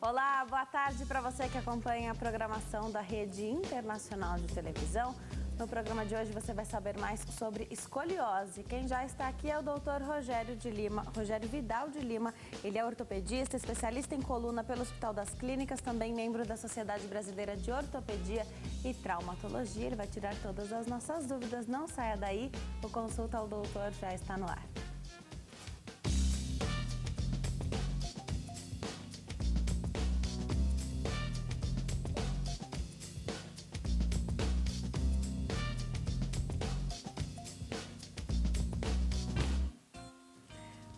Olá, boa tarde para você que acompanha a programação da Rede Internacional de Televisão. No programa de hoje você vai saber mais sobre escoliose. Quem já está aqui é o Dr. Rogério Vidal de Lima. Ele é ortopedista, especialista em coluna pelo Hospital das Clínicas, também membro da Sociedade Brasileira de Ortopedia e Traumatologia. Ele vai tirar todas as nossas dúvidas. Não saia daí, o Consulta ao Doutor já está no ar.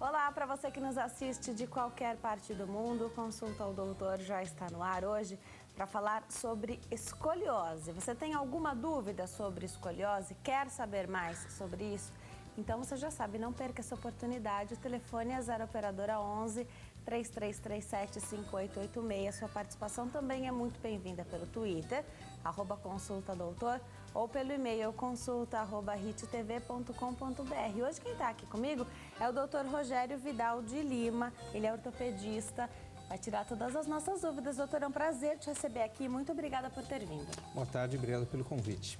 Olá, para você que nos assiste de qualquer parte do mundo, o Consulta ao Doutor já está no ar hoje para falar sobre escoliose. Você tem alguma dúvida sobre escoliose? Quer saber mais sobre isso? Então você já sabe, não perca essa oportunidade. O telefone é 0 operadora 11 3337 5886. Sua participação também é muito bem-vinda pelo Twitter, @consultadoutor, ou pelo e-mail consulta@rittv.com.br. Hoje quem está aqui comigo é o Dr. Rogério Vidal de Lima. Ele é ortopedista, vai tirar todas as nossas dúvidas. Doutor, é um prazer te receber aqui. Muito obrigada por ter vindo. Boa tarde, obrigado pelo convite.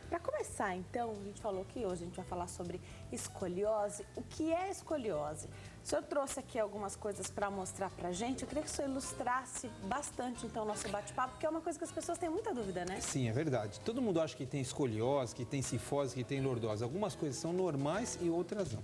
Para começar, então, a gente falou que hoje a gente vai falar sobre escoliose. O que é escoliose? O senhor trouxe aqui algumas coisas para mostrar para a gente. Eu queria que o senhor ilustrasse bastante, então, o nosso bate-papo, porque é uma coisa que as pessoas têm muita dúvida, né? Sim, é verdade. Todo mundo acha que tem escoliose, que tem cifose, que tem lordose. Algumas coisas são normais e outras não.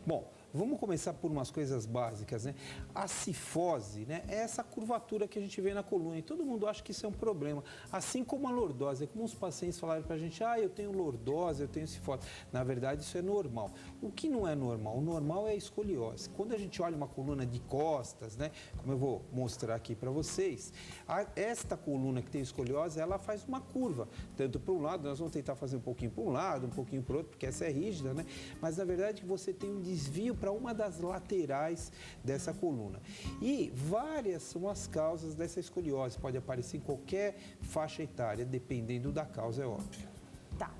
Bom, vamos começar por umas coisas básicas, né? A cifose, né, é essa curvatura que a gente vê na coluna e todo mundo acha que isso é um problema. Assim como a lordose, é como os pacientes falaram pra gente, eu tenho lordose, eu tenho cifose. Na verdade, isso é normal. O que não é normal? O normal é a escoliose. Quando a gente olha uma coluna de costas, né, como eu vou mostrar aqui para vocês, esta coluna que tem escoliose, ela faz uma curva, tanto para um lado, nós vamos tentar fazer um pouquinho para um lado, um pouquinho para o outro, porque essa é rígida, né? Mas na verdade você tem um desvio para uma das laterais dessa coluna. E várias são as causas dessa escoliose, pode aparecer em qualquer faixa etária, dependendo da causa, é óbvio. Tá.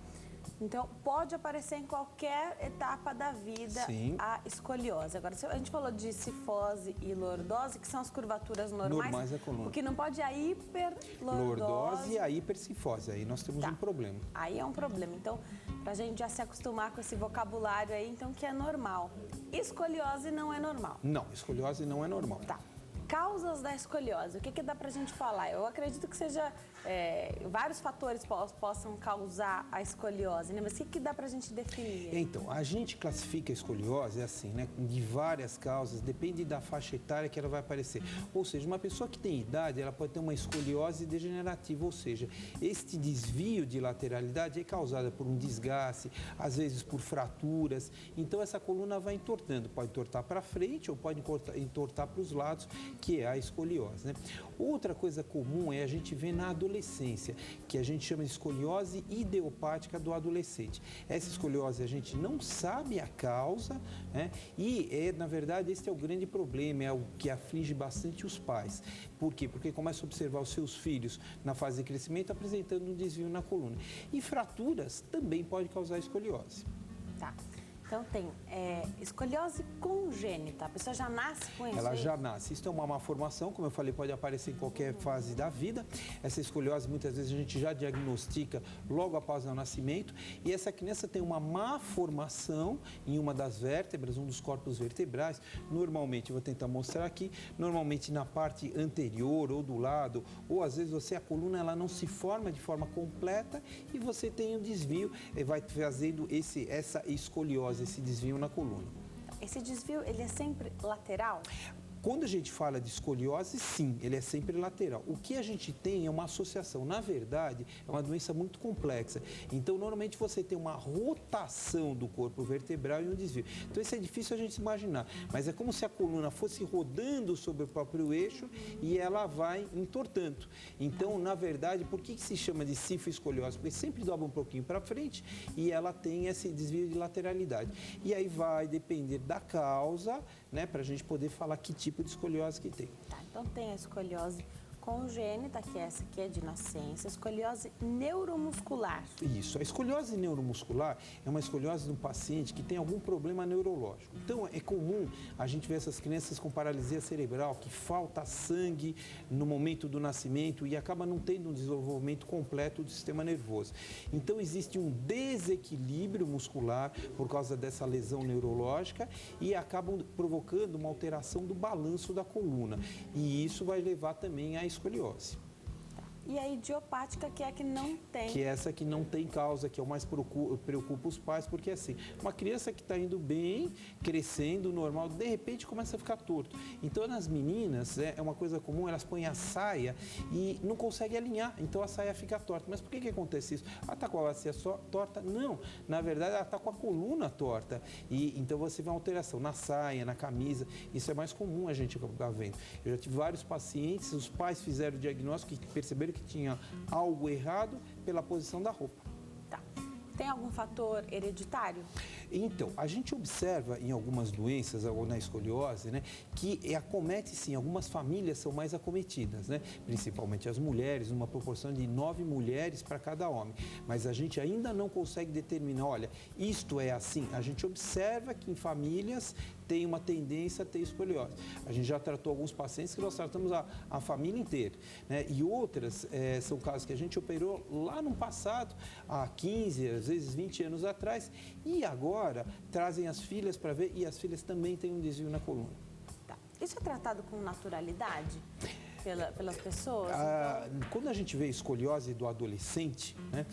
Então, pode aparecer em qualquer etapa da vida. Sim. A escoliose. Agora, a gente falou de cifose e lordose, que são as curvaturas normais da coluna. O que não pode é a hiperlordose e a hipercifose. Aí nós temos um problema. Aí é um problema. Então, pra gente já se acostumar com esse vocabulário aí, então, que é normal. Escoliose não é normal. Não, escoliose não é normal. Tá. Causas da escoliose, o que dá pra gente falar? Eu acredito que seja vários fatores possam causar a escoliose, né? Mas o que dá pra gente definir? Então, a gente classifica a escoliose assim, né? De várias causas, depende da faixa etária que ela vai aparecer. Ou seja, uma pessoa que tem idade, ela pode ter uma escoliose degenerativa, ou seja, este desvio de lateralidade é causado por um desgaste, às vezes por fraturas. Então, essa coluna vai entortando, pode entortar para frente ou pode entortar para os lados, que é a escoliose, né? Outra coisa comum é a gente ver na adolescência, que a gente chama de escoliose idiopática do adolescente. Essa escoliose a gente não sabe a causa, né? E, na verdade, esse é o grande problema, é o que aflige bastante os pais. Por quê? Porque começa a observar os seus filhos na fase de crescimento apresentando um desvio na coluna. E fraturas também podem causar escoliose. Tá. Então, tem escoliose congênita, a pessoa já nasce com isso? Ela já nasce. Isso é uma má formação, como eu falei, pode aparecer em qualquer fase da vida. Essa escoliose, muitas vezes, a gente já diagnostica logo após o nascimento. E essa criança tem uma má formação em uma das vértebras, um dos corpos vertebrais. Normalmente, eu vou tentar mostrar aqui, normalmente na parte anterior ou do lado, ou às vezes a coluna ela não se forma de forma completa e você tem um desvio, vai fazendo essa escoliose, esse desvio na coluna. Esse desvio, ele é sempre lateral? Quando a gente fala de escoliose, sim, ele é sempre lateral. O que a gente tem é uma associação. Na verdade, é uma doença muito complexa. Então, normalmente, você tem uma rotação do corpo vertebral e um desvio. Então, isso é difícil a gente imaginar. Mas é como se a coluna fosse rodando sobre o próprio eixo e ela vai entortando. Então, na verdade, por que se chama de cifoescoliose? Porque sempre dobra um pouquinho para frente e ela tem esse desvio de lateralidade. E aí vai depender da causa, né, para a gente poder falar que tipo de escoliose que tem. Tá, então tem a escoliose congênita, que essa aqui é de nascença, escoliose neuromuscular. Isso, a escoliose neuromuscular é uma escoliose de um paciente que tem algum problema neurológico. Então, é comum a gente ver essas crianças com paralisia cerebral, que falta sangue no momento do nascimento e acaba não tendo um desenvolvimento completo do sistema nervoso. Então, existe um desequilíbrio muscular por causa dessa lesão neurológica e acabam provocando uma alteração do balanço da coluna. E isso vai levar também à escoliose. E a idiopática, que é a que não tem. Que é essa que não tem causa, que é o mais preocupa os pais, porque assim, uma criança que está indo bem, crescendo, normal, de repente começa a ficar torto. Então, nas meninas, é uma coisa comum, elas põem a saia e não conseguem alinhar, então a saia fica torta. Mas por que acontece isso? Ela está com a bacia só torta? Não, na verdade ela está com a coluna torta. E então você vê uma alteração na saia, na camisa, isso é mais comum a gente acabar vendo. Eu já tive vários pacientes, os pais fizeram o diagnóstico e perceberam que tinha algo errado pela posição da roupa. Tá. Tem algum fator hereditário? Então, a gente observa em algumas doenças, ou na escoliose, né, que acomete sim, algumas famílias são mais acometidas, né, principalmente as mulheres, uma proporção de 9 mulheres para cada homem. Mas a gente ainda não consegue determinar, olha, isto é assim. A gente observa que em famílias tem uma tendência a ter escoliose. A gente já tratou alguns pacientes que nós tratamos a família inteira, né? E outras são casos que a gente operou lá no passado, há 15, às vezes 20 anos atrás, e agora trazem as filhas para ver, e as filhas também têm um desvio na coluna. Tá. Isso é tratado com naturalidade? Pelas pessoas? Quando a gente vê escoliose do adolescente, né,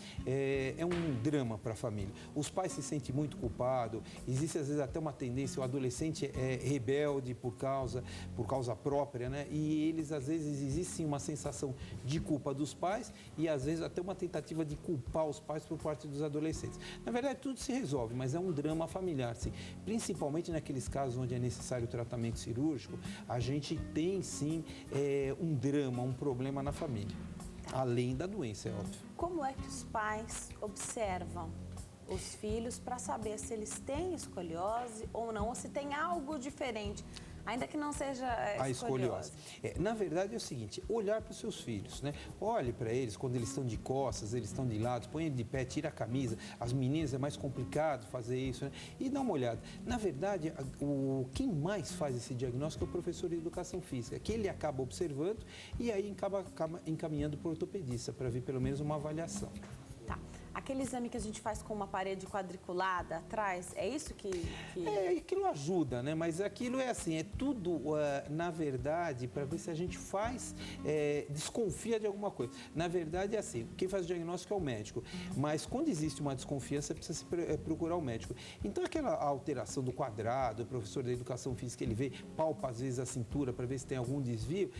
é um drama para a família. Os pais se sentem muito culpados, existe às vezes até uma tendência, o adolescente é rebelde por causa própria, né, e eles às vezes existe uma sensação de culpa dos pais e às vezes até uma tentativa de culpar os pais por parte dos adolescentes. Na verdade, tudo se resolve, mas é um drama familiar, sim. Principalmente naqueles casos onde é necessário tratamento cirúrgico, a gente tem sim um drama, um problema na família, além da doença, é óbvio. Como é que os pais observam os filhos para saber se eles têm escoliose ou não, ou se tem algo diferente, ainda que não seja a escoliose? Na verdade é o seguinte, olhar para os seus filhos, né? Olhe para eles quando eles estão de costas, eles estão de lado, põe ele de pé, tira a camisa. As meninas é mais complicado fazer isso, né? E dá uma olhada. Na verdade, quem mais faz esse diagnóstico é o professor de educação física, que ele acaba observando e aí acaba encaminhando para o ortopedista para ver pelo menos uma avaliação. Tá. Aquele exame que a gente faz com uma parede quadriculada atrás, é isso que... Aquilo ajuda, né? Mas aquilo é assim, é tudo, na verdade, para ver se a gente desconfia de alguma coisa. Na verdade é assim, quem faz o diagnóstico é o médico, mas quando existe uma desconfiança, precisa procurar o médico. Então aquela alteração do quadrado, o professor da educação física, ele vê, palpa às vezes a cintura para ver se tem algum desvio,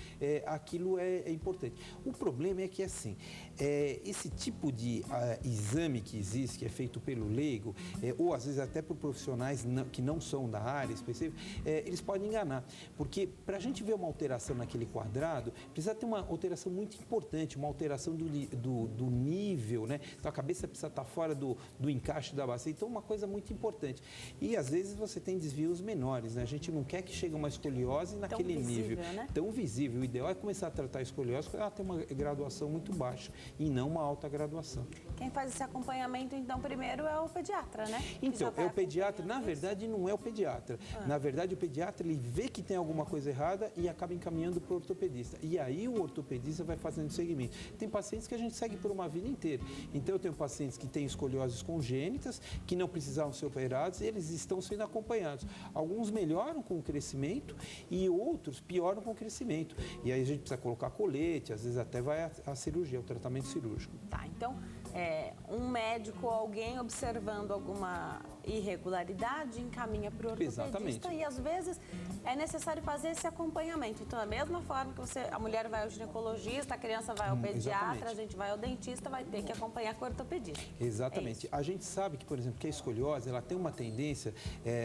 aquilo é importante. O problema é que assim, esse tipo de exame que existe, que é feito pelo leigo, ou às vezes até por profissionais que não são da área específica, eles podem enganar. Porque para a gente ver uma alteração naquele quadrado, precisa ter uma alteração muito importante, uma alteração do nível, né? Então a cabeça precisa estar fora do encaixe da bacia. Então uma coisa muito importante. E às vezes você tem desvios menores, né? A gente não quer que chegue uma escoliose naquele nível. Né? Tão visível. O ideal é começar a tratar a escoliose quando ela tem uma graduação muito baixa e não uma alta graduação. Quem faz esse acompanhamento, então, primeiro é o pediatra, né? Então, é o pediatra, na verdade, não é o pediatra. Na verdade, o pediatra, ele vê que tem alguma coisa errada e acaba encaminhando para o ortopedista. E aí o ortopedista vai fazendo seguimento. Tem pacientes que a gente segue por uma vida inteira. Então, eu tenho pacientes que têm escolioses congênitas, que não precisavam ser operados, e eles estão sendo acompanhados. Alguns melhoram com o crescimento e outros pioram com o crescimento. E aí a gente precisa colocar colete, às vezes até vai à cirurgia, ao tratamento cirúrgico. Tá, então, um médico, alguém observando alguma irregularidade, encaminha para o ortopedista. Exatamente. E às vezes é necessário fazer esse acompanhamento. Então, da mesma forma que a mulher vai ao ginecologista, a criança vai ao pediatra, exatamente. A gente vai ao dentista, vai ter que acompanhar com o ortopedista. Exatamente. A gente sabe que, por exemplo, que a escoliose, ela tem uma tendência,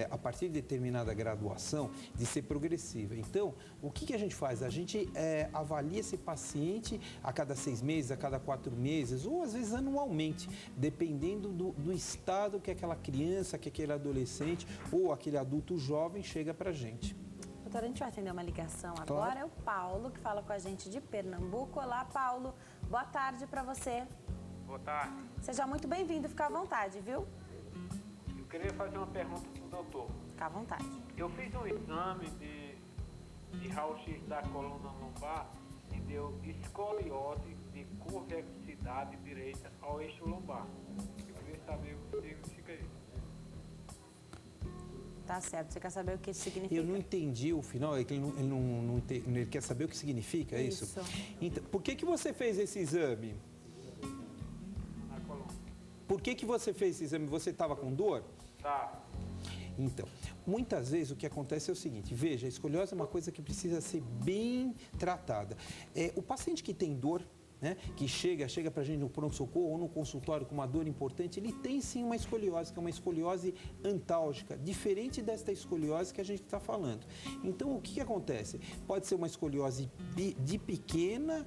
a partir de determinada graduação, de ser progressiva. Então, o que a gente faz? A gente avalia esse paciente a cada 6 meses, a cada 4 meses, ou às vezes anualmente, dependendo do estado que aquela criança, que aquele adolescente ou aquele adulto jovem chega para a gente. Doutora, a gente vai atender uma ligação agora. É o Paulo, que fala com a gente de Pernambuco. Olá, Paulo. Boa tarde para você. Boa tarde. Seja muito bem-vindo. Fica à vontade, viu? Eu queria fazer uma pergunta para o doutor. Fica à vontade. Eu fiz um exame de raio-x da coluna lombar e deu escoliose de convexidade direita ao eixo lombar. Eu queria saber o que significa isso. Tá certo. Você quer saber o que isso significa? Eu não entendi o final, é que ele quer saber o que significa, é isso? Então, por que você fez esse exame? Na coluna. Por que você fez esse exame? Você estava com dor? Tá. Então, muitas vezes o que acontece é o seguinte, veja, a escoliose é uma coisa que precisa ser bem tratada. O paciente que tem dor, né, que chega para a gente no pronto-socorro ou no consultório com uma dor importante, ele tem sim uma escoliose, que é uma escoliose antálgica, diferente desta escoliose que a gente está falando. Então, o que acontece? Pode ser uma escoliose de pequena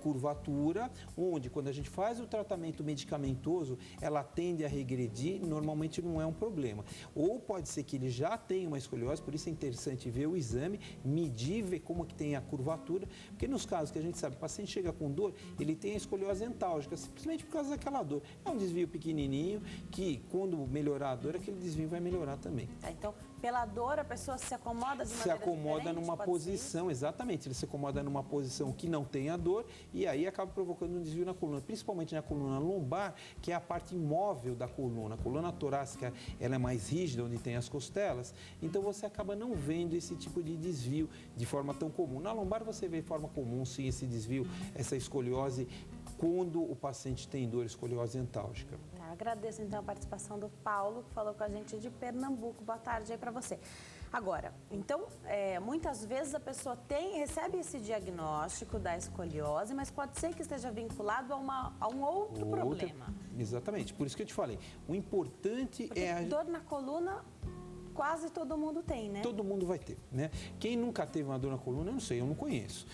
curvatura, onde quando a gente faz o tratamento medicamentoso, ela tende a regredir, normalmente não é um problema. Ou pode ser que ele já tenha uma escoliose, por isso é interessante ver o exame, medir, ver como que tem a curvatura, porque nos casos que a gente sabe, o paciente chega com dor, ele tem a escoliose antálgica, simplesmente por causa daquela dor. É um desvio pequenininho que, quando melhorar a dor, aquele desvio vai melhorar também. Então, pela dor, a pessoa se acomoda de maneira Se acomoda diferente, numa posição, exatamente, ele se acomoda numa posição que não tem a dor e aí acaba provocando um desvio na coluna, principalmente na coluna lombar, que é a parte imóvel da coluna. A coluna torácica, ela é mais rígida, onde tem as costelas, então você acaba não vendo esse tipo de desvio de forma tão comum. Na lombar você vê de forma comum, sim, esse desvio, essa escoliose, quando o paciente tem dor, escoliose antálgica. Tá, agradeço então a participação do Paulo, que falou com a gente de Pernambuco. Boa tarde aí para você. Agora, então, muitas vezes a pessoa recebe esse diagnóstico da escoliose, mas pode ser que esteja vinculado a um outro problema. Exatamente, por isso que eu te falei. O importante porque dor na coluna quase todo mundo tem, né? Todo mundo vai ter, né? Quem nunca teve uma dor na coluna, eu não sei, eu não conheço.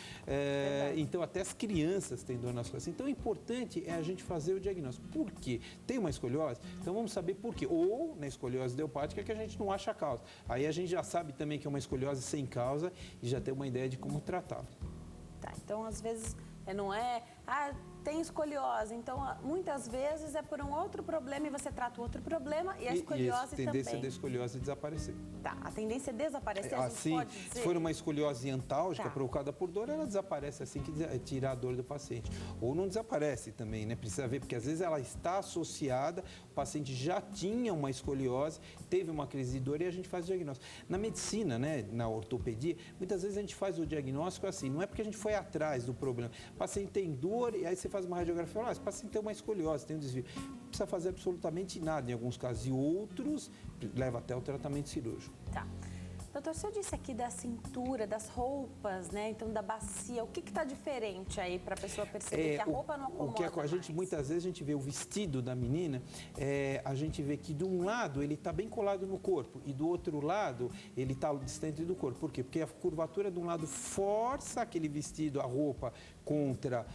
Então, até as crianças têm dor nas costas. Então, o importante é a gente fazer o diagnóstico. Por quê? Tem uma escoliose? Então, vamos saber por quê. Ou, na escoliose idiopática, que a gente não acha a causa. Aí, a gente já sabe também que é uma escoliose sem causa e já tem uma ideia de como tratá-la. Tá, então, às vezes, não é... tem escoliose, então muitas vezes é por um outro problema e você trata o outro problema e a escoliose também. A tendência da escoliose é desaparecer. Tá, a tendência é desaparecer, a gente assim, pode dizer? Se for uma escoliose antálgica provocada por dor, ela desaparece assim que tirar a dor do paciente. Ou não desaparece também, né? Precisa ver, porque às vezes ela está associada, o paciente já tinha uma escoliose, teve uma crise de dor e a gente faz o diagnóstico. Na medicina, né, na ortopedia, muitas vezes a gente faz o diagnóstico assim, não é porque a gente foi atrás do problema. O paciente tem dor e aí você faz uma radiografia e fala, esse paciente tem uma escoliose, tem um desvio. Não precisa fazer absolutamente nada em alguns casos e outros leva até o tratamento cirúrgico. Tá. Doutor, o senhor disse aqui da cintura, das roupas, né? Então, da bacia. O que está diferente aí para a pessoa perceber que a roupa não acomoda mais? Muitas vezes a gente vê o vestido da menina, a gente vê que de um lado ele está bem colado no corpo e do outro lado ele está distante do corpo. Por quê? Porque a curvatura de um lado força aquele vestido, a roupa, contra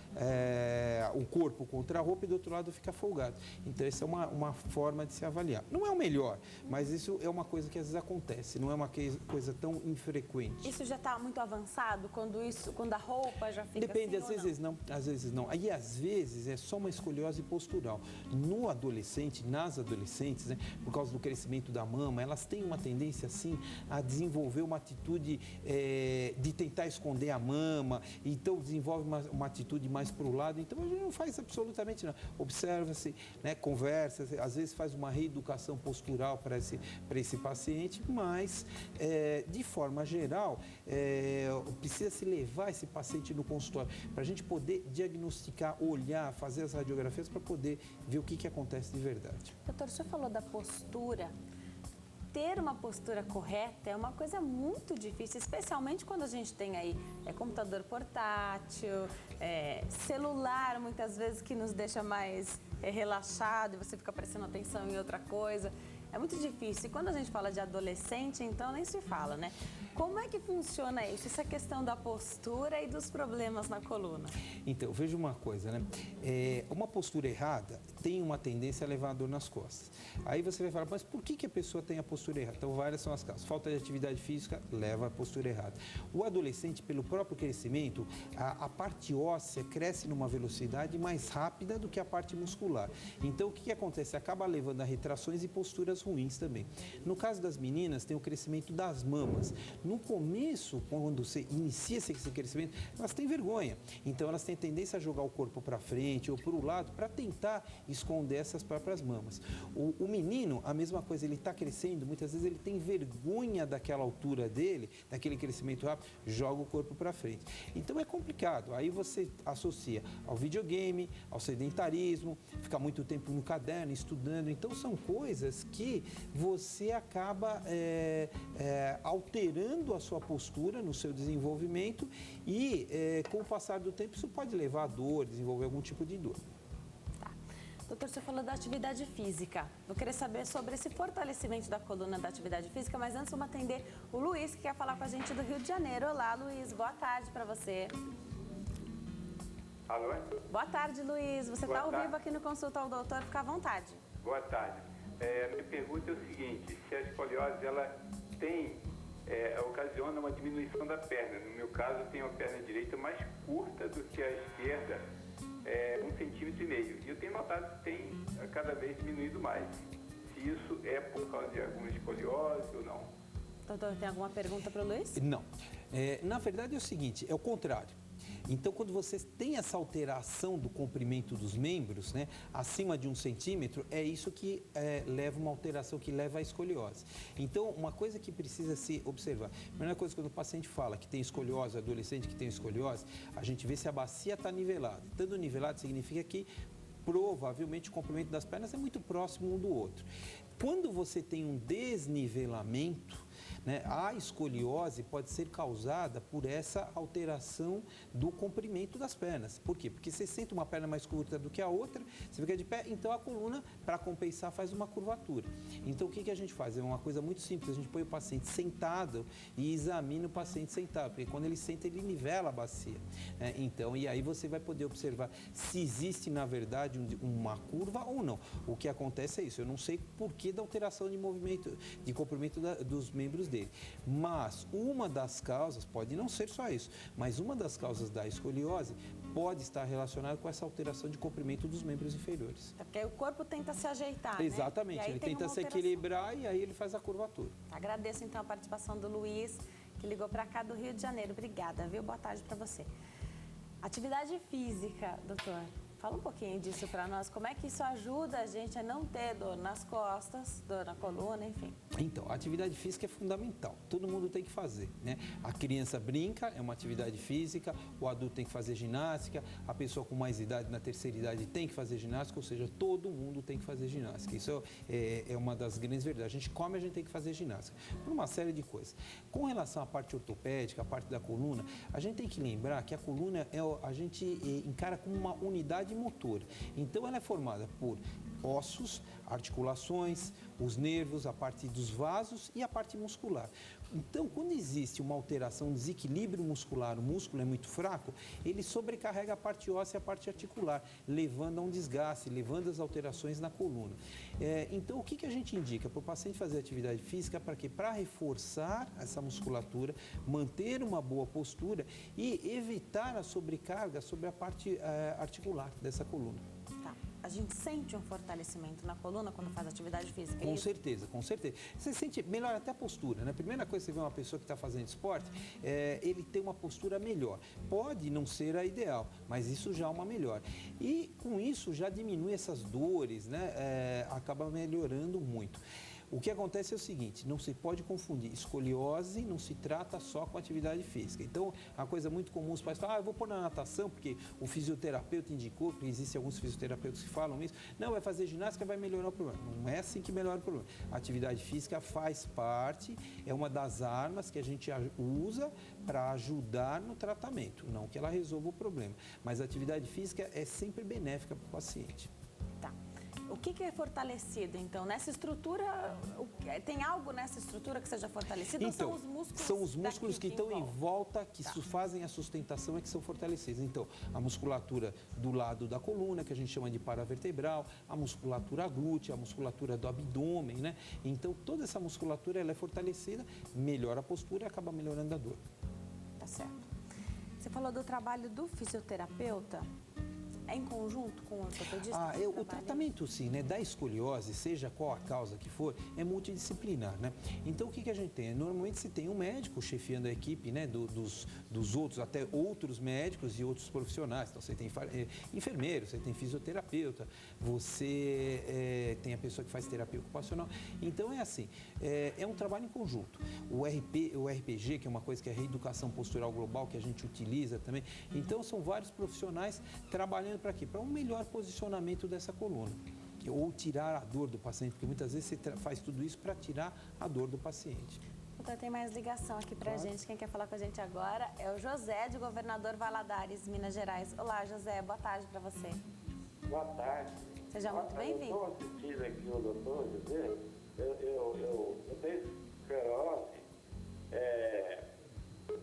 o corpo contra a roupa e do outro lado fica folgado. Então, essa é uma forma de se avaliar. Não é o melhor, mas isso é uma coisa que às vezes acontece, não é uma coisa tão infrequente. Isso já está muito avançado quando a roupa já fica Depende, assim, às vezes não. Aí, às vezes, é só uma escoliose postural. No adolescente, nas adolescentes, né, por causa do crescimento da mama, elas têm uma tendência, assim, a desenvolver uma atitude de tentar esconder a mama, então desenvolve uma atitude mais para o lado. Então, a gente não faz absolutamente nada. Observa-se, né, conversa, às vezes faz uma reeducação postural para esse paciente, mas, de forma geral, precisa se levar esse paciente no consultório para a gente poder diagnosticar, olhar, fazer as radiografias para poder ver o que acontece de verdade. Doutor, o senhor falou da postura. Ter uma postura correta é uma coisa muito difícil, especialmente quando a gente tem aí computador portátil, celular, muitas vezes que nos deixa mais relaxado e você fica prestando atenção em outra coisa. É muito difícil. E quando a gente fala de adolescente, então nem se fala, né? Como é que funciona isso? Essa questão da postura e dos problemas na coluna? Então, veja uma coisa, né? Uma postura errada tem uma tendência a levar a dor nas costas. Aí você vai falar, mas por que a pessoa tem a postura errada? Então, várias são as causas. Falta de atividade física leva à postura errada. O adolescente, pelo próprio crescimento, a parte óssea cresce numa velocidade mais rápida do que a parte muscular. Então, o que acontece? Acaba levando a retrações e posturas ruins também. No caso das meninas, tem o crescimento das mamas. No começo, quando você inicia esse crescimento, elas têm vergonha. Então, elas têm tendência a jogar o corpo para frente ou para o lado para tentar esconder essas próprias mamas. O menino, a mesma coisa, ele está crescendo, muitas vezes ele tem vergonha daquela altura dele, daquele crescimento rápido, joga o corpo para frente. Então, é complicado. Aí você associa ao videogame, ao sedentarismo, ficar muito tempo no caderno, estudando. Então, são coisas que você acaba alterando a sua postura no seu desenvolvimento e, com o passar do tempo, isso pode levar a dor, desenvolver algum tipo de dor. Tá. Doutor, você falou da atividade física. Vou querer saber sobre esse fortalecimento da coluna da atividade física, mas antes vamos atender o Luiz, que quer falar com a gente do Rio de Janeiro. Olá, Luiz. Boa tarde para você. Alô? Boa tarde, Luiz. Você está ao vivo aqui no Consulta ao Doutor. Fica à vontade. Boa tarde. Minha pergunta é o seguinte, se a escoliose ela ocasiona uma diminuição da perna. No meu caso, eu tenho a perna direita mais curta do que a esquerda, 1,5 centímetro. E eu tenho notado que tem cada vez diminuído mais. Se isso é por causa de alguma escoliose ou não. Doutor, tem alguma pergunta para o Luiz? Não. Na verdade é o seguinte, é o contrário. Então, quando você tem essa alteração do comprimento dos membros, né, acima de 1 centímetro, é isso que leva uma alteração que leva à escoliose. Então, uma coisa que precisa se observar. A primeira coisa, quando o paciente fala que tem escoliose, adolescente que tem escoliose, a gente vê se a bacia está nivelada. Estando nivelado significa que provavelmente o comprimento das pernas é muito próximo um do outro. Quando você tem um desnivelamento, né, a escoliose pode ser causada por essa alteração do comprimento das pernas. Por quê? Porque você sente uma perna mais curta do que a outra, você fica de pé, então a coluna, para compensar, faz uma curvatura. Então, o que a gente faz? É uma coisa muito simples, a gente põe o paciente sentado e examina o paciente sentado, porque quando ele senta, ele nivela a bacia. Né? Então, e aí você vai poder observar se existe, na verdade, uma curva ou não. O que acontece é isso, eu não sei por que da alteração de movimento, de comprimento dos membros dele. Mas uma das causas, pode não ser só isso, mas uma das causas da escoliose pode estar relacionada com essa alteração de comprimento dos membros inferiores. É porque o corpo tenta se ajeitar, Exatamente, né? ele tenta se equilibrar e aí ele faz a curvatura. Agradeço então a participação do Luiz, que ligou para cá do Rio de Janeiro. Obrigada, viu? Boa tarde para você. Atividade física, doutor. Fala um pouquinho disso para nós, como é que isso ajuda a gente a não ter dor nas costas, dor na coluna, enfim. Então, a atividade física é fundamental, todo mundo tem que fazer, né? A criança brinca, é uma atividade física, o adulto tem que fazer ginástica, a pessoa com mais idade, na terceira idade, tem que fazer ginástica, ou seja, todo mundo tem que fazer ginástica. Isso é uma das grandes verdades. A gente come, a gente tem que fazer ginástica, por uma série de coisas. Com relação à parte ortopédica, a parte da coluna, a gente tem que lembrar que a coluna a gente encara como uma unidade motora. Então, ela é formada por ossos, articulações, os nervos, a parte dos vasos e a parte muscular. Então, quando existe uma alteração, um desequilíbrio muscular, o músculo é muito fraco, ele sobrecarrega a parte óssea e a parte articular, levando a um desgaste, levando às alterações na coluna. Então, o que a gente indica para o paciente fazer atividade física? Para quê? Para reforçar essa musculatura, manter uma boa postura e evitar a sobrecarga sobre a parte articular dessa coluna. Tá. A gente sente um fortalecimento na coluna quando faz atividade física? Com certeza, com certeza. Você sente melhor até a postura, né? A primeira coisa que você vê uma pessoa que está fazendo esporte, ele tem uma postura melhor. Pode não ser a ideal, mas isso já é uma melhor. E com isso já diminui essas dores, né? Acaba melhorando muito. O que acontece é o seguinte, não se pode confundir, escoliose não se trata só com atividade física. Então, a coisa muito comum, os pais falam, eu vou pôr na natação porque o fisioterapeuta indicou, porque existem alguns fisioterapeutas que falam isso, não, vai fazer ginástica, vai melhorar o problema. Não é assim que melhora o problema. A atividade física faz parte, é uma das armas que a gente usa para ajudar no tratamento, não que ela resolva o problema. Mas a atividade física é sempre benéfica para o paciente. Tá. O que é fortalecido, então? Nessa estrutura, tem algo nessa estrutura que seja fortalecido Então, ou são os músculos? são os músculos que estão em envolvem? volta, que Tá. fazem a sustentação, é que são fortalecidos. Então, a musculatura do lado da coluna, que a gente chama de paravertebral, a musculatura glútea, a musculatura do abdômen, né? Então, toda essa musculatura ela é fortalecida, melhora a postura e acaba melhorando a dor. Tá certo. Você falou do trabalho do fisioterapeuta. É em conjunto com o ortopedista? O tratamento, sim, né, da escoliose, seja qual a causa que for, é multidisciplinar, né? Então, o que a gente tem? Normalmente, se tem um médico chefiando a equipe, né, dos outros, até outros médicos e outros profissionais. Então, você tem enfermeiro, você tem fisioterapeuta, você tem a pessoa que faz terapia ocupacional. Então, é assim, é um trabalho em conjunto. O RPG, que é uma coisa que é a reeducação postural global, que a gente utiliza também. Então, são vários profissionais trabalhando para quê? Para um melhor posicionamento dessa coluna. Ou tirar a dor do paciente, porque muitas vezes você faz tudo isso para tirar a dor do paciente. Doutor, tem mais ligação aqui pra gente. Quem quer falar com a gente agora é o José, de Governador Valadares, Minas Gerais. Olá, José. Boa tarde para você. Boa tarde. Seja muito bem-vindo. Eu estou assistindo aqui o doutor José. Eu tenho esclerose.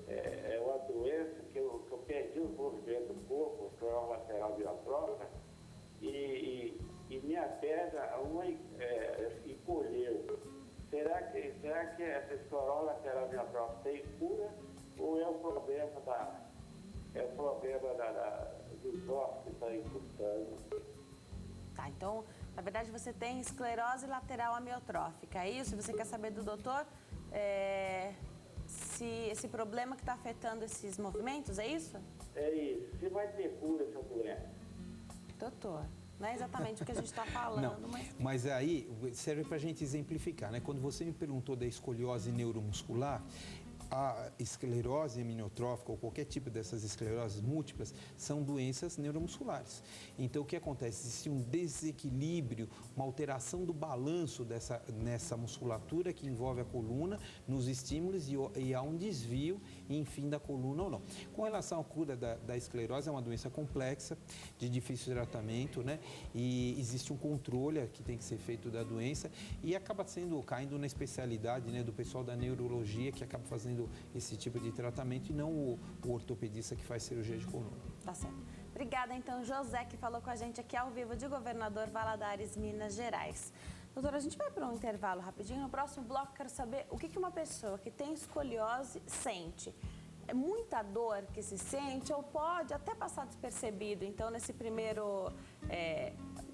É uma doença que eu perdi o movimento do corpo, que é uma lateral biotrófica, e minha perna encolheu. Será que essa esclerose lateral biotrófica tem cura ou é o problema dos ossos que estão encurtando? Tá, então, na verdade, você tem esclerose lateral amiotrófica, é isso? Você quer saber do doutor se esse problema que está afetando esses movimentos, é isso? É isso. Se vai ter cura essa doença? Doutor, não é exatamente o que a gente está falando, Não, mas... mas aí serve para a gente exemplificar, né? Quando você me perguntou da escoliose neuromuscular, a esclerose amniotrófica ou qualquer tipo dessas escleroses múltiplas são doenças neuromusculares. Então, o que acontece? Existe um desequilíbrio, uma alteração do balanço nessa musculatura que envolve a coluna, nos estímulos e há um desvio, enfim, da coluna ou não. Com relação à cura da esclerose, é uma doença complexa, de difícil tratamento, né? E existe um controle que tem que ser feito da doença e acaba caindo na especialidade, né, do pessoal da neurologia que acaba fazendo esse tipo de tratamento e não o ortopedista que faz cirurgia de coluna. Tá certo. Obrigada, então, José, que falou com a gente aqui ao vivo de Governador Valadares, Minas Gerais. Doutora, a gente vai para um intervalo rapidinho. No próximo bloco, quero saber o que uma pessoa que tem escoliose sente. É muita dor que se sente ou pode até passar despercebido? Então, nesse primeiro...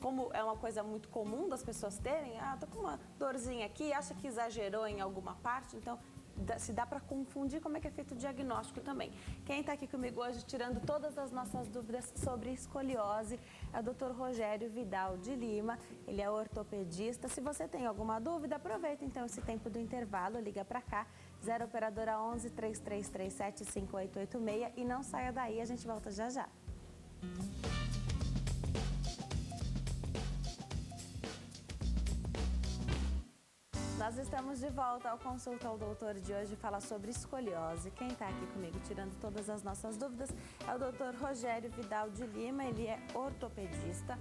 como é uma coisa muito comum das pessoas terem, tô com uma dorzinha aqui, acha que exagerou em alguma parte, então... se dá para confundir, como é que é feito o diagnóstico também. Quem está aqui comigo hoje, tirando todas as nossas dúvidas sobre escoliose, é o Dr. Rogério Vidal de Lima. Ele é ortopedista. Se você tem alguma dúvida, aproveita então esse tempo do intervalo, liga para cá, 0 operadora 11 3337 5886 e não saia daí, a gente volta já já. Nós estamos de volta ao Consulta ao Doutor de hoje, fala sobre escoliose. Quem está aqui comigo tirando todas as nossas dúvidas é o Dr. Rogério Vidal de Lima, ele é ortopedista.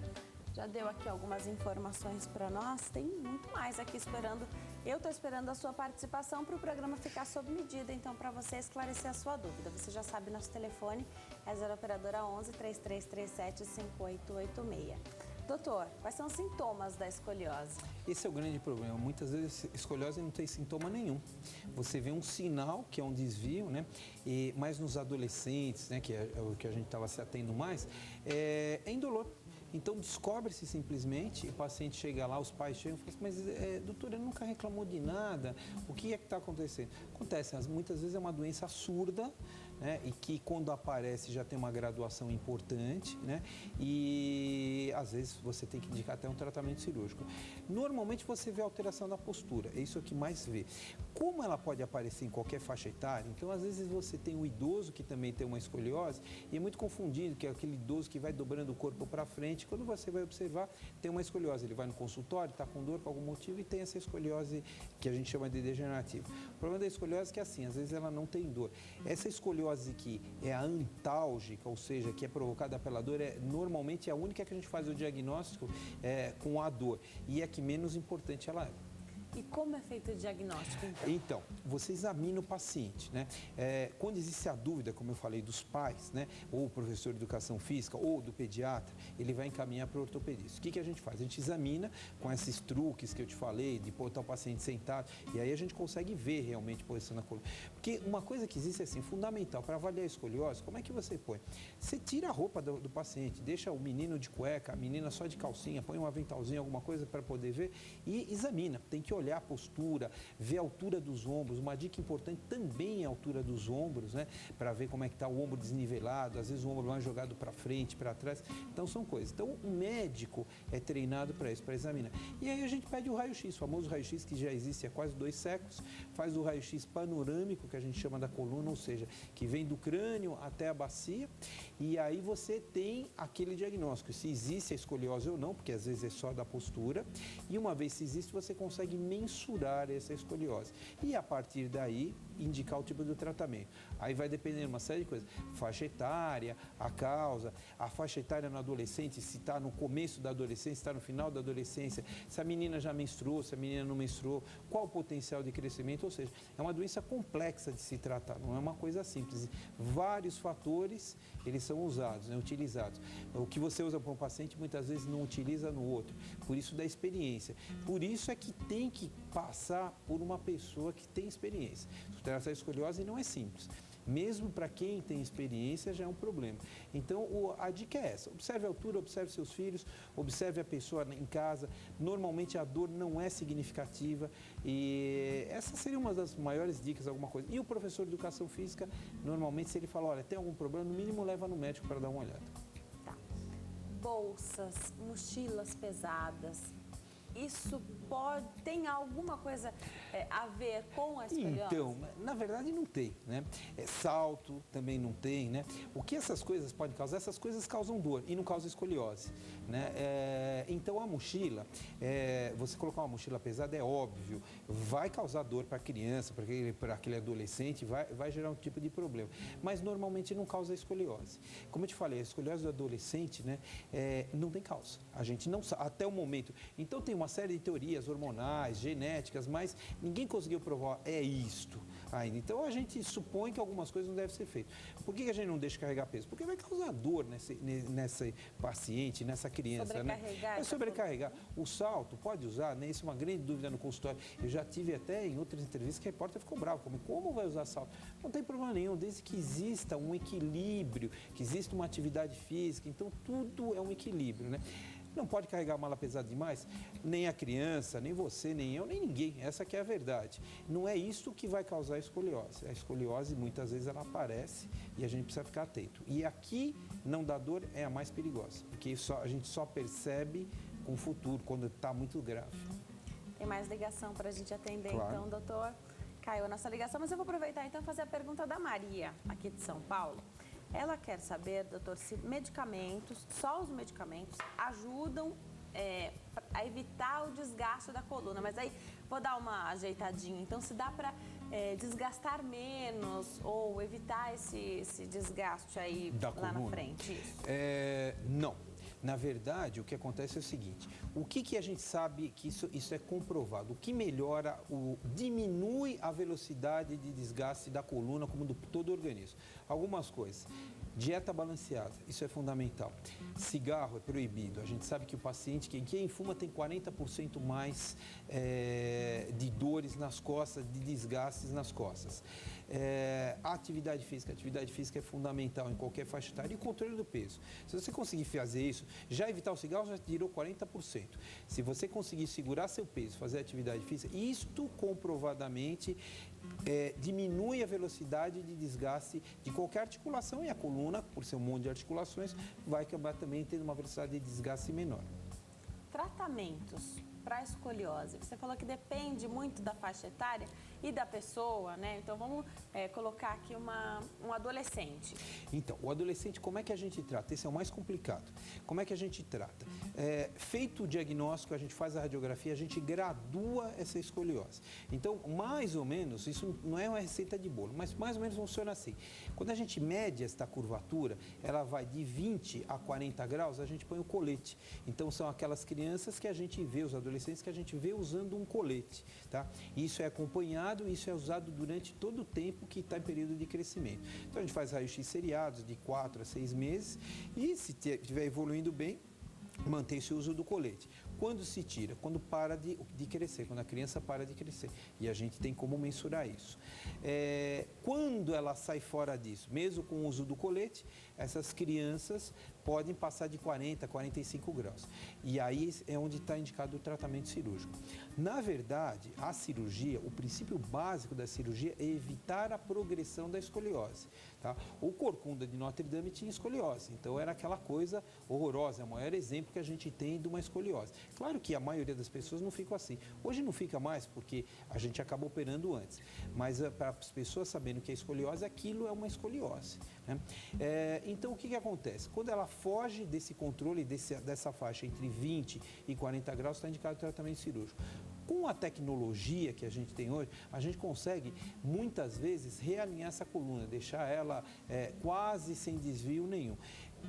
Já deu aqui algumas informações para nós, tem muito mais aqui esperando. Eu estou esperando a sua participação para o programa ficar sob medida, então para você esclarecer a sua dúvida. Você já sabe, nosso telefone é 0 operadora 11 3337 5886. Doutor, quais são os sintomas da escoliose? Esse é o grande problema. Muitas vezes a escoliose não tem sintoma nenhum. Você vê um sinal, que é um desvio, né? Mas nos adolescentes, né, que é o que a gente estava se atendo mais, é indolor. Então, descobre-se simplesmente, o paciente chega lá, os pais chegam e falam assim, mas doutor, ele nunca reclamou de nada, o que é que está acontecendo? Acontece, muitas vezes é uma doença surda, né, e que quando aparece já tem uma graduação importante, né, e às vezes você tem que indicar até um tratamento cirúrgico. Normalmente você vê alteração da postura, é isso que mais vê. Como ela pode aparecer em qualquer faixa etária, então às vezes você tem um idoso que também tem uma escoliose e é muito confundido, que é aquele idoso que vai dobrando o corpo para frente. Quando você vai observar, tem uma escoliose, ele vai no consultório, está com dor por algum motivo e tem essa escoliose que a gente chama de degenerativa. O problema da escoliose é que assim, às vezes ela não tem dor. Essa escoliose que é a antálgica, ou seja, que é provocada pela dor, normalmente é a única que a gente faz o diagnóstico com a dor e é a que menos importante ela é. E como é feito o diagnóstico, então? Então, você examina o paciente, né? Quando existe a dúvida, como eu falei, dos pais, né? Ou o professor de educação física, ou do pediatra, ele vai encaminhar para o ortopedista. O que a gente faz? A gente examina com esses truques que eu te falei, de botar o paciente sentado, e aí a gente consegue ver realmente a posição da coluna. Porque uma coisa que existe, assim, fundamental, para avaliar a escoliose, como é que você põe? Você tira a roupa do paciente, deixa o menino de cueca, a menina só de calcinha, põe um aventalzinho, alguma coisa para poder ver, e examina. Tem que olhar a postura, ver a altura dos ombros. Uma dica importante também é a altura dos ombros, né? Para ver como é que está o ombro desnivelado, às vezes o ombro mais jogado para frente, para trás. Então são coisas. Então o médico é treinado para isso, para examinar. E aí a gente pede o raio-x, o famoso raio-x que já existe há quase 2 séculos, faz o raio-x panorâmico, que a gente chama da coluna, ou seja, que vem do crânio até a bacia, e aí você tem aquele diagnóstico, se existe a escoliose ou não, porque às vezes é só da postura, e uma vez se existe, você consegue mensurar essa escoliose. E a partir daí, indicar o tipo do tratamento. Aí vai depender de uma série de coisas. Faixa etária, a causa, a faixa etária no adolescente, se está no começo da adolescência, se está no final da adolescência, se a menina já menstruou, se a menina não menstruou, qual o potencial de crescimento, ou seja, é uma doença complexa de se tratar, não é uma coisa simples. Vários fatores, eles são usados, né, utilizados. O que você usa para um paciente, muitas vezes não utiliza no outro. Por isso da experiência. Por isso é que tem que passar por uma pessoa que tem experiência. Tratar a escoliose não é simples. Mesmo para quem tem experiência, já é um problema. Então, a dica é essa. Observe a altura, observe seus filhos, observe a pessoa em casa. Normalmente, a dor não é significativa e essa seria uma das maiores dicas, alguma coisa. E o professor de educação física, normalmente, se ele falar, olha, tem algum problema, no mínimo, leva no médico para dar uma olhada. Tá. Bolsas, mochilas pesadas, isso tem alguma coisa a ver com a escoliose? Então, na verdade não tem, né? Salto também não tem, né? O que essas coisas podem causar? Essas coisas causam dor e não causam escoliose, né? Então a mochila, você colocar uma mochila pesada é óbvio, vai causar dor para a criança, para aquele adolescente, vai gerar um tipo de problema. Mas normalmente não causa escoliose. Como eu te falei, a escoliose do adolescente, né? Não tem causa. A gente não sabe, até o momento. Então tem uma série de teorias hormonais, genéticas, mas ninguém conseguiu provar isto ainda. Então a gente supõe que algumas coisas não devem ser feitas. Por que a gente não deixa carregar peso? Porque vai causar dor nessa paciente, nessa criança. Sobrecarregar. Né? Sobrecarregar. O salto pode usar, né? Isso é uma grande dúvida no consultório. Eu já tive até em outras entrevistas que a repórter ficou bravo. Como vai usar salto? Não tem problema nenhum, desde que exista um equilíbrio, que exista uma atividade física. Então tudo é um equilíbrio, né? Não pode carregar mala pesada demais, nem a criança, nem você, nem eu, nem ninguém. Essa que é a verdade. Não é isso que vai causar a escoliose. A escoliose, muitas vezes, ela aparece e a gente precisa ficar atento. E aqui, não dá dor, é a mais perigosa, porque a gente só percebe com o futuro, quando está muito grave. Tem mais ligação para a gente atender, Claro. então, doutor. Caiu a nossa ligação, mas eu vou aproveitar, então, e fazer a pergunta da Maria, aqui de São Paulo. Ela quer saber, doutor, se medicamentos, só os medicamentos, ajudam a evitar o desgaste da coluna. Mas aí, vou dar uma ajeitadinha. Então, se dá para desgastar menos ou evitar esse desgaste aí Da lá coluna? na frente? Isso. Não. Na verdade, o que acontece é o seguinte, o que a gente sabe que isso é comprovado? O que melhora, diminui a velocidade de desgaste da coluna como do todo o organismo? Algumas coisas. Dieta balanceada, isso é fundamental. Cigarro é proibido. A gente sabe que o paciente, quem fuma, tem 40% mais de dores nas costas, de desgastes nas costas. A atividade física é fundamental em qualquer faixa etária e o controle do peso. Se você conseguir fazer isso, já evitar o cigarro já tirou 40%. Se você conseguir segurar seu peso, fazer atividade física, isto comprovadamente diminui a velocidade de desgaste de qualquer articulação e a coluna, por ser um monte de articulações, vai acabar também tendo uma velocidade de desgaste menor. Tratamentos para escoliose. Você falou que depende muito da faixa etária. e da pessoa, né? Então vamos colocar aqui um adolescente. Então, o adolescente, como é que a gente trata? Esse é o mais complicado. Como é que a gente trata? Feito o diagnóstico, a gente faz a radiografia, a gente gradua essa escoliose. Então, mais ou menos, isso não é uma receita de bolo, mas mais ou menos funciona assim. Quando a gente mede esta curvatura, ela vai de 20 a 40 graus, a gente põe o colete. Então, são aquelas crianças que a gente vê, os adolescentes que a gente vê usando um colete, tá? Isso é acompanhado, isso é usado durante todo o tempo que está em período de crescimento. Então, a gente faz raio-x seriados de 4 a 6 meses e, se estiver evoluindo bem, mantém-se o uso do colete. Quando se tira? Quando para de crescer, quando a criança para de crescer. E a gente tem como mensurar isso. Quando ela sai fora disso, mesmo com o uso do colete, essas crianças podem passar de 40 a 45 graus. E aí é onde está indicado o tratamento cirúrgico. Na verdade, a cirurgia, o princípio básico da cirurgia é evitar a progressão da escoliose. Tá? O Corcunda de Notre Dame tinha escoliose, então era aquela coisa horrorosa, é o maior exemplo que a gente tem de uma escoliose. Claro que a maioria das pessoas não ficam assim. Hoje não fica mais porque a gente acaba operando antes, mas para as pessoas sabendo que é escoliose, aquilo é uma escoliose. Né? Então, o que acontece? Quando ela foge desse controle, dessa faixa entre 20 e 40 graus, está indicado o tratamento cirúrgico. Com a tecnologia que a gente tem hoje, a gente consegue, muitas vezes, realinhar essa coluna, deixar ela quase sem desvio nenhum.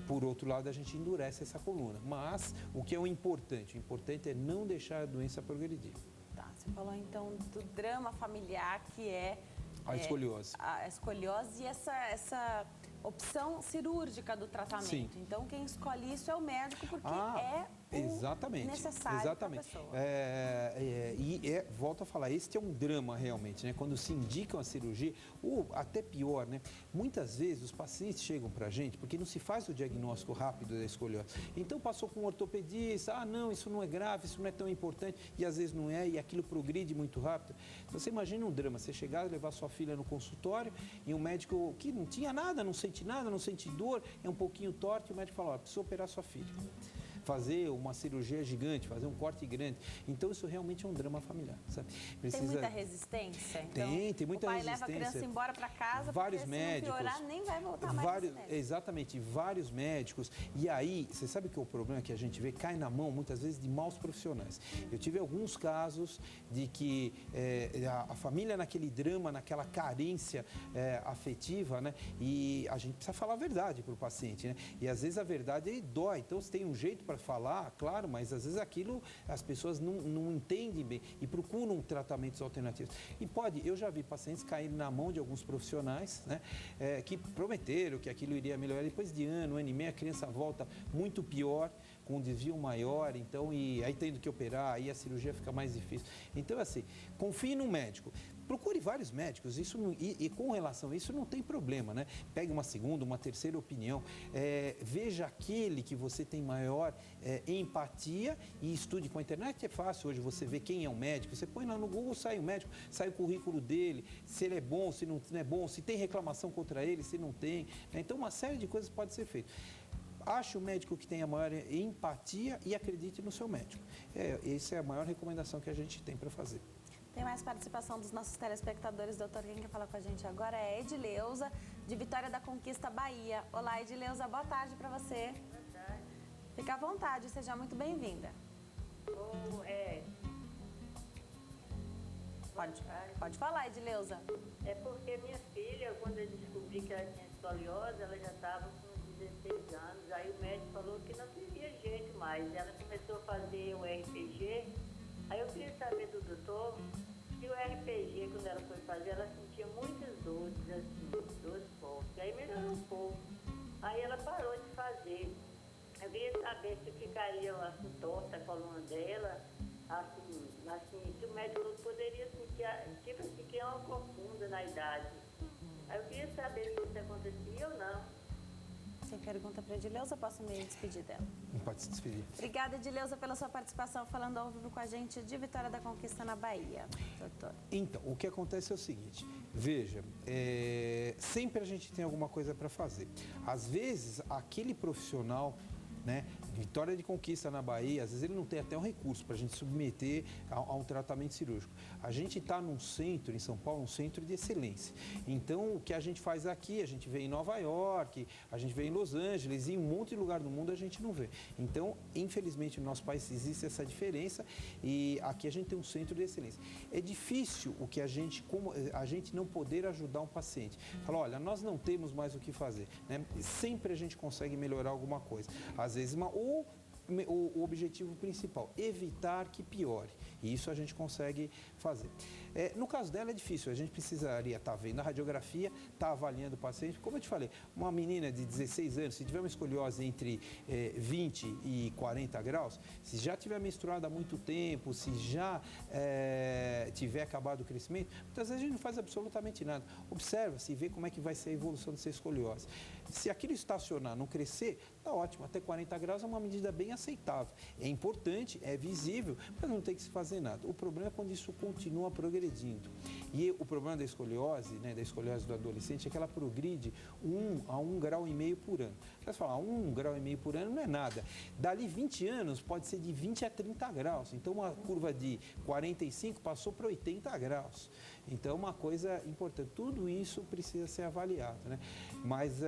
Por outro lado, a gente endurece essa coluna. Mas, o que é o importante? O importante é não deixar a doença progredir. Tá, você falou, então, do drama familiar, que é... A escoliose. A escoliose e essa opção cirúrgica do tratamento. Sim. Então, quem escolhe isso é o médico, porque exatamente, necessário para a pessoa. Volto a falar, este é um drama realmente, né? Quando se indica uma cirurgia, ou até pior, né? Muitas vezes os pacientes chegam para a gente porque não se faz o diagnóstico rápido da escoliose. Então passou com um ortopedista, não, isso não é grave, isso não é tão importante, e às vezes não é, e aquilo progride muito rápido. Então, você imagina um drama, você chegar, levar sua filha no consultório e um médico que não tinha nada, não sente nada, não sente dor, é um pouquinho torto, e o médico fala, precisa operar sua filha. Fazer uma cirurgia gigante, fazer um corte grande. Então, isso realmente é um drama familiar, sabe? Tem muita resistência? Então, tem muita resistência. O pai leva a criança embora para casa, vários porque médicos, se não piorar, nem vai voltar mais. Exatamente, vários médicos. E aí, você sabe que o problema que a gente vê cai na mão, muitas vezes, de maus profissionais. Eu tive alguns casos de que a família naquele drama, naquela carência afetiva, né? E a gente precisa falar a verdade para o paciente, né? E às vezes a verdade dói. Então, você tem um jeito para falar, claro, mas às vezes aquilo as pessoas não entendem bem e procuram tratamentos alternativos. E eu já vi pacientes caírem na mão de alguns profissionais, né, que prometeram que aquilo iria melhorar. Depois de ano e meio, a criança volta muito pior, com um desvio maior, então, e aí tendo que operar, aí a cirurgia fica mais difícil. Então, assim, confie no médico. Procure vários médicos, e com relação a isso não tem problema, né? Pegue uma segunda, uma terceira opinião, veja aquele que você tem maior empatia e estude. Com a internet é fácil hoje você ver quem é o médico, você põe lá no Google, sai o médico, sai o currículo dele, se ele é bom, se não é bom, se tem reclamação contra ele, se não tem, né? Então uma série de coisas pode ser feita. Ache o médico que tenha maior empatia e acredite no seu médico. Essa é a maior recomendação que a gente tem para fazer. Tem mais participação dos nossos telespectadores, doutor. Quem quer falar com a gente agora é Edileuza, de Vitória da Conquista, Bahia. Olá, Edileuza, boa tarde para você. Boa tarde. Fica à vontade, seja muito bem-vinda. Pode falar, Edileuza. É porque minha filha, quando eu descobri que ela tinha escoliose, ela já estava com 16 anos. Aí o médico falou que não teria jeito mais. Ela começou a fazer o RPG. Aí eu queria saber do doutor se o RPG, quando ela foi fazer, ela sentia muitas dores, assim, dores fortes. Aí melhorou um pouco. Aí ela parou de fazer. Eu queria saber se ficaria assim, torta a coluna dela, assim, se o médico poderia sentir, tipo assim, que é uma confunda na idade. Aí eu queria saber se isso acontecia ou não. Você pergunta para a Edileuza, posso me despedir dela? Não pode se despedir. Obrigada, Edileuza, pela sua participação, falando ao vivo com a gente de Vitória da Conquista, na Bahia, doutor. Então, o que acontece é o seguinte, veja, sempre a gente tem alguma coisa para fazer. Às vezes, aquele profissional, né, Vitória de Conquista, na Bahia, às vezes ele não tem até um recurso para a gente submeter a um tratamento cirúrgico. A gente está num centro, em São Paulo, um centro de excelência. Então, o que a gente faz aqui, a gente vê em Nova York, a gente vê em Los Angeles, e em um monte de lugar do mundo a gente não vê. Então, infelizmente, no nosso país existe essa diferença e aqui a gente tem um centro de excelência. É difícil o que como a gente não poder ajudar um paciente. Fala, olha, nós não temos mais o que fazer, né? Sempre a gente consegue melhorar alguma coisa. Às vezes, o objetivo principal, evitar que piore. E isso a gente consegue fazer. No caso dela é difícil, a gente precisaria estar vendo a radiografia, estar avaliando o paciente. Como eu te falei, uma menina de 16 anos, se tiver uma escoliose entre 20 e 40 graus, se já tiver menstruado há muito tempo, se já tiver acabado o crescimento, muitas vezes a gente não faz absolutamente nada. Observa, se vê como é que vai ser a evolução dessa escoliose. Se aquilo estacionar, não crescer, tá ótimo, até 40 graus é uma medida bem aceitável. É importante, é visível, mas não tem que se fazer nada. O problema é quando isso continua progredindo. E o problema da escoliose, né, da escoliose do adolescente, é que ela progride 1 a 1,5 grau por ano. Você fala, 1,5 grau por ano não é nada. Dali 20 anos pode ser de 20 a 30 graus. Então, uma curva de 45 passou para 80 graus. Então, uma coisa importante, tudo isso precisa ser avaliado, né? Mas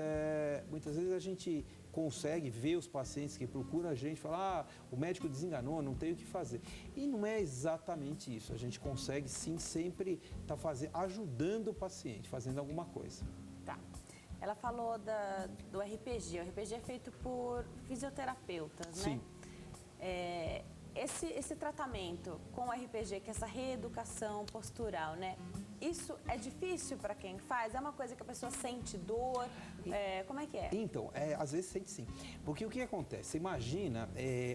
muitas vezes a gente consegue ver os pacientes que procuram a gente e falar, o médico desenganou, não tem o que fazer. E não é exatamente isso. A gente consegue sim sempre estar ajudando o paciente, fazendo alguma coisa. Tá. Ela falou do RPG. O RPG é feito por fisioterapeutas, sim, né? Esse tratamento com o RPG, que é essa reeducação postural, né? Isso é difícil para quem faz? É uma coisa que a pessoa sente dor? Como é que é? Então, às vezes sente sim. Porque o que acontece? Você imagina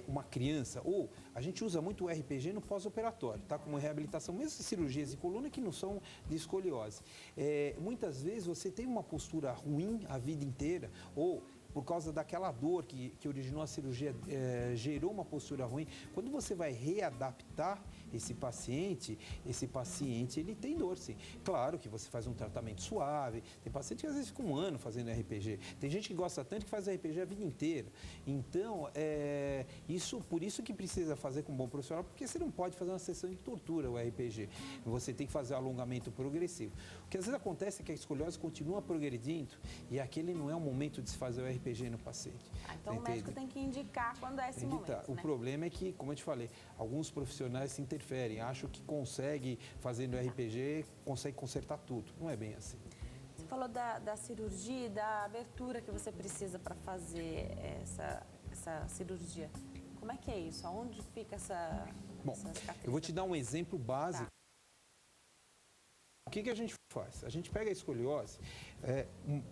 uma criança, ou a gente usa muito o RPG no pós-operatório, tá? Como reabilitação, mesmo cirurgias de coluna que não são de escoliose. Muitas vezes você tem uma postura ruim a vida inteira, ou por causa daquela dor que originou a cirurgia, gerou uma postura ruim. Quando você vai readaptar esse paciente ele tem dor, sim. Claro que você faz um tratamento suave. Tem paciente que às vezes fica 1 ano fazendo RPG. Tem gente que gosta tanto que faz RPG a vida inteira. Então, por isso que precisa fazer com um bom profissional, porque você não pode fazer uma sessão de tortura, o RPG. Você tem que fazer um alongamento progressivo. O que às vezes acontece é que a escoliose continua progredindo e aquele não é o momento de se fazer o RPG no paciente. Então o médico tem que indicar quando é esse momento, né? O problema é que, como eu te falei, alguns profissionais se interferem, acham que consegue, fazendo RPG, consegue consertar tudo. Não é bem assim. Você falou da cirurgia, da abertura que você precisa para fazer essa cirurgia. Como é que é isso? Aonde fica essa cicatriz? Eu vou te dar um exemplo básico. Tá. O que a gente faz? A gente pega a escoliose,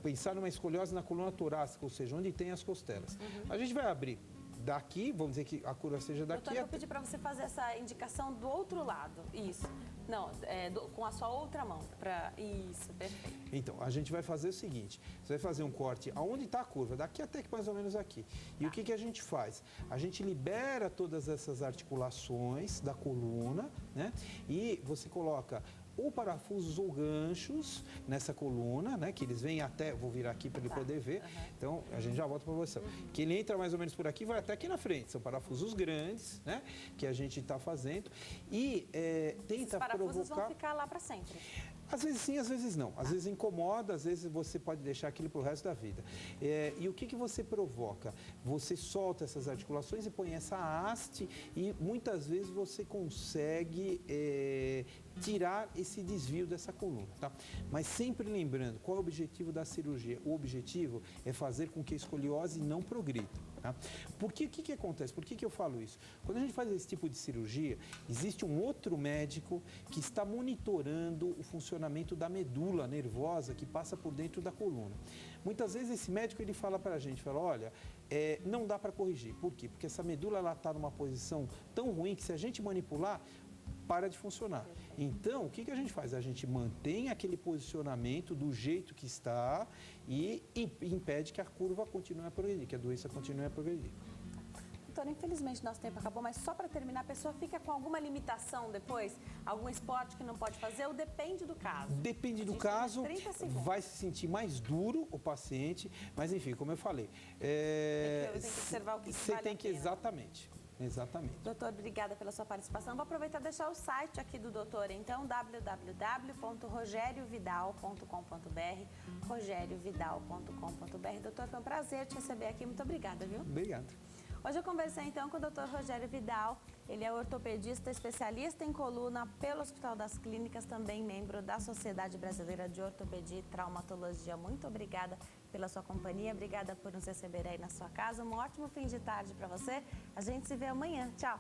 pensar numa escoliose na coluna torácica, ou seja, onde tem as costelas. Uhum. A gente vai abrir daqui, vamos dizer que a curva seja daqui. Doutor, eu vou pedir para você fazer essa indicação do outro lado. Isso. Não, com a sua outra mão. Isso, perfeito. Então, a gente vai fazer o seguinte, você vai fazer um corte aonde está a curva, daqui até que mais ou menos aqui. E o que a gente faz? A gente libera todas essas articulações da coluna, né? E você coloca ou parafusos ou ganchos nessa coluna, né? Que eles vêm até, vou virar aqui para ele poder ver. Uhum. Então, a gente já volta para a posição. Que ele entra mais ou menos por aqui, vai até aqui na frente. São parafusos grandes, né? Que a gente está fazendo. E tenta provocar... Os parafusos vão ficar lá para sempre. Às vezes sim, às vezes não. Às vezes incomoda, às vezes você pode deixar aquilo para o resto da vida. E o que você provoca? Você solta essas articulações e põe essa haste e muitas vezes você consegue tirar esse desvio dessa coluna, tá? Mas sempre lembrando, qual é o objetivo da cirurgia? O objetivo é fazer com que a escoliose não progrida. Tá? Porque o que acontece? Por que eu falo isso? Quando a gente faz esse tipo de cirurgia, existe um outro médico que está monitorando o funcionamento da medula nervosa que passa por dentro da coluna. Muitas vezes esse médico ele fala para a gente, olha, não dá para corrigir. Por quê? Porque essa medula está numa posição tão ruim que se a gente manipular, para de funcionar. Então, o que a gente faz? A gente mantém aquele posicionamento do jeito que está e impede que a curva continue a progredir, que a doença continue a progredir. Doutor, infelizmente nosso tempo acabou, mas só para terminar, a pessoa fica com alguma limitação depois? Algum esporte que não pode fazer ou depende do caso? Depende do caso, vai se sentir mais duro o paciente, mas enfim, como eu falei... Tem que observar o que você vale tem a que, pena. Exatamente. Doutor, obrigada pela sua participação. Vou aproveitar e deixar o site aqui do doutor, então, www.rogeriovidal.com.br, rogeriovidal.com.br. Doutor, foi um prazer te receber aqui. Muito obrigada, viu? Obrigado. Hoje eu conversei, então, com o doutor Rogério Vidal. Ele é ortopedista, especialista em coluna pelo Hospital das Clínicas, também membro da Sociedade Brasileira de Ortopedia e Traumatologia. Muito obrigada pela sua companhia, obrigada por nos receber aí na sua casa. Um ótimo fim de tarde para você. A gente se vê amanhã. Tchau!